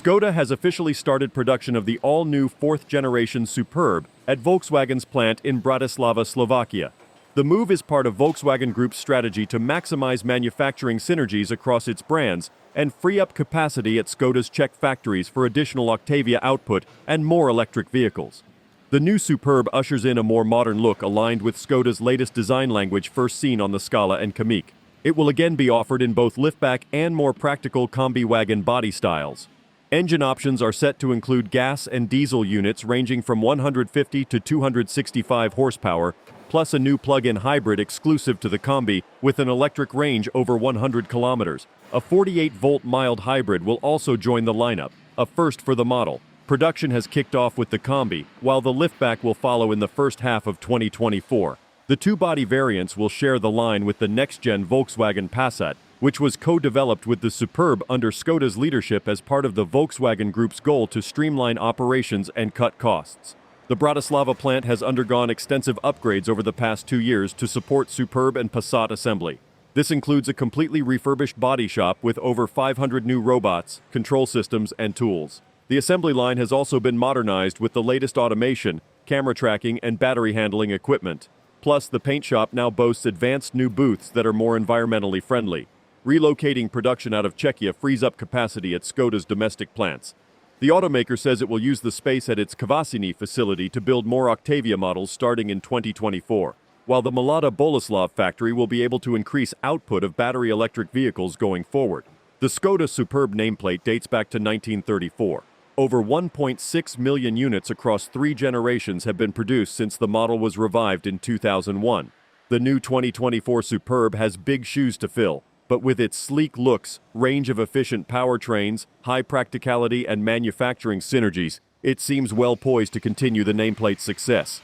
Škoda has officially started production of the all-new fourth-generation Superb at Volkswagen's plant in Bratislava, Slovakia. The move is part of Volkswagen Group's strategy to maximize manufacturing synergies across its brands and free up capacity at Škoda's Czech factories for additional Octavia output and more electric vehicles. The new Superb ushers in a more modern look aligned with Škoda's latest design language first seen on the Scala and Kamiq. It will again be offered in both liftback and more practical Combi wagon body styles. Engine options are set to include gas and diesel units ranging from 150 to 265 horsepower, plus a new plug-in hybrid exclusive to the Combi with an electric range over 100 kilometers. A 48-volt mild hybrid will also join the lineup, a first for the model. Production has kicked off with the Combi, while the liftback will follow in the first half of 2024. The two body variants will share the line with the next-gen Volkswagen Passat, which was co-developed with the Superb under Škoda's leadership as part of the Volkswagen Group's goal to streamline operations and cut costs. The Bratislava plant has undergone extensive upgrades over the past 2 years to support Superb and Passat assembly. This includes a completely refurbished body shop with over 500 new robots, control systems, and tools. The assembly line has also been modernized with the latest automation, camera tracking, and battery handling equipment. Plus, the paint shop now boasts advanced new booths that are more environmentally friendly. Relocating production out of Czechia frees up capacity at Škoda's domestic plants. The automaker says it will use the space at its Kavasini facility to build more Octavia models starting in 2024, while the Mladá Boleslav factory will be able to increase output of battery electric vehicles going forward. The Škoda Superb nameplate dates back to 1934. Over 1.6 million units across 3 generations have been produced since the model was revived in 2001. The new 2024 Superb has big shoes to fill, but with its sleek looks, range of efficient powertrains, high practicality, and manufacturing synergies, it seems well poised to continue the nameplate's success.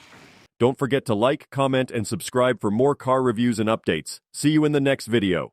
Don't forget to like, comment, and subscribe for more car reviews and updates. See you in the next video.